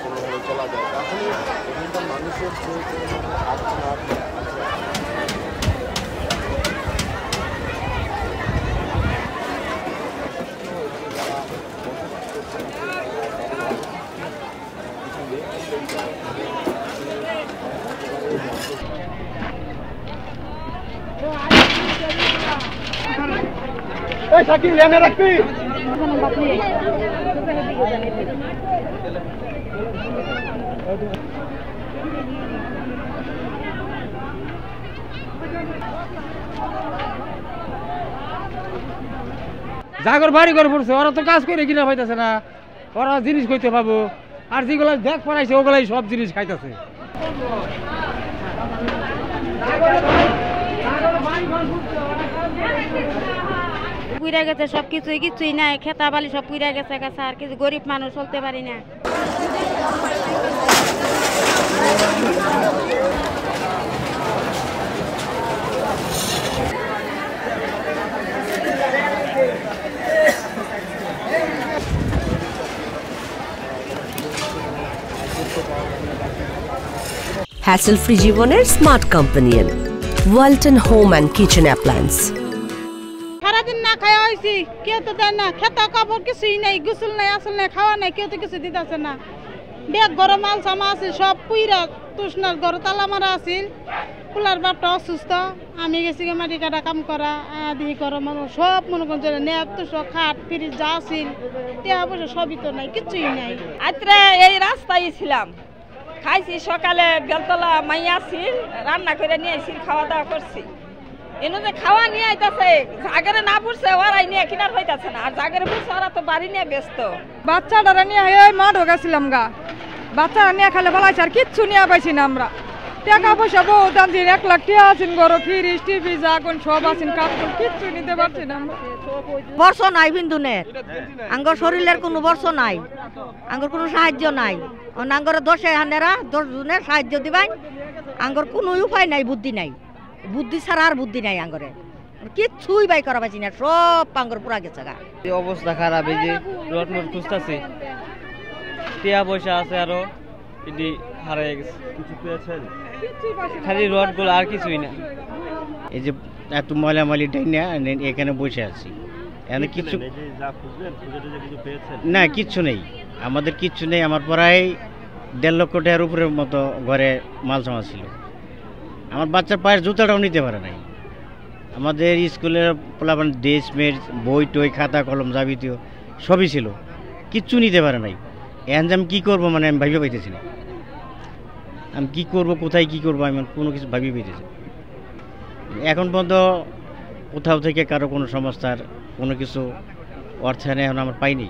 কোনোভাবে চলা যায়। আসলে এখানকার মানুষের যে জাগর বাড়ি করে পড়ছে, ওরা তো কাজ করে কিনা পাইতেছে না, ওরা জিনিস কইতে পাবো, আর যেগুলো দেখ পড়াইছে ওগুলাই সব জিনিস খাইতেছে। পুইরা গেছে সব কিছুই নাই, খেতা বালি সব পুইরা গেছে গেছে, আর কিছু গরিব মানুষ চলতে পারি না। হ্যাসেল-ফ্রি জীবনের smart companion Walton home and kitchen appliance. সারাদিন না খাওয়া হয়েছি, কেউ তো দেয় না, খেতা কাপড় কিছুই নেই, গোসল নাই, আসল নাই, খাওয়া নাই, কেউ তো কিছু দিতেছে না। ব্যাগ ঘরে মাল সামা আছে সব পুইরা, তুষনার ঘর তালা মারা আছিল, কুলার বাপটা অসুস্থ, আমি গেছি মাটি কাটা কাম করা, আদি করা মানুষ সব মনে করছে নেপ তো সব খাট ফ্রিজ যা আছিল টেয়া পয়সা সবই তো নাই, কিছুই নাই। আত্রে এই রাস্তায় ছিলাম, খাইছি সকালে বেলতলা মাইয়া ছিল, রান্না করে নিয়ে আসছি, খাওয়া দাওয়া করছি। এনে যে খাওয়া নিয়ে আইতাছে, জাগরে না পড়ছে ওরাই নিয়ে কিনার হইতাছে না, আর জাগরে পড়ছে ওরা তো বাড়ি নিয়ে ব্যস্ত। বাচ্চাটারা নিয়ে ওই মা ঢোকাছিলাম গা, বাচ্চারা নিয়ে খেলে বলাইছে, আর কিচ্ছু নিয়ে পাইছি না আমরা। টাকা পয়সা বহু দাঁড়িয়ে 1 লাখ টাকা আছেন, গরো ফ্রিজ টিভি যা কোন সব আছেন, কাপড় কিচ্ছু নিতে পারছি না। বর্ষ নাই বিন্দুনের, আঙ্গর শরীরের কোনো বর্ষ নাই, আঙ্গর কোনো সাহায্য নাই। আঙ্গরে 10 হানেরা 10 জনের সাহায্য দিবাই, আঙ্গর কোনো উপায় নাই, বুদ্ধি নাই, বুদ্ধি ছাড়া আর বুদ্ধি নাই আঙ্গরে, কিচ্ছুই বাই করা পাইছি না, সব আঙ্গর পুরা গেছে গা। এই অবস্থা খারাপ, এই যে রড মোট খুঁজতেছি, টিয়া পয়সা আছে আরো এটি হারিয়ে গেছে, কিছু পেয়েছেন খালি রড গুলো আর কিছুই না। এই যে এত ময়লামালি ডাইনা এখানে বসে আছি, এখানে কিছু না, কিচ্ছু নেই, আমাদের কিচ্ছু নেই। আমার প্রায় 1.5 লক্ষ টাকার উপরের মতো ঘরে মাল সামা ছিল, আমার বাচ্চার পায়ের জুতাটাও নিতে পারে নাই। আমাদের স্কুলের পোলাপান ড্রেস মেট বই টই খাতা কলম যাবতীয় সবই ছিল, কিচ্ছু নিতে পারে নাই। এখন যে আমি কী করবো, মানে আমি ভাবিয়ে পাইতেছি না, আমি কী করবো, কোথায় কী করবো, আমি কোনো কিছু ভাবিয়ে পাইতেছি। এখন পর্যন্ত কোথাও থেকে কারো কোনো সংস্থার কোনো কিছু অর্থায়ন এখন আমার পাইনি।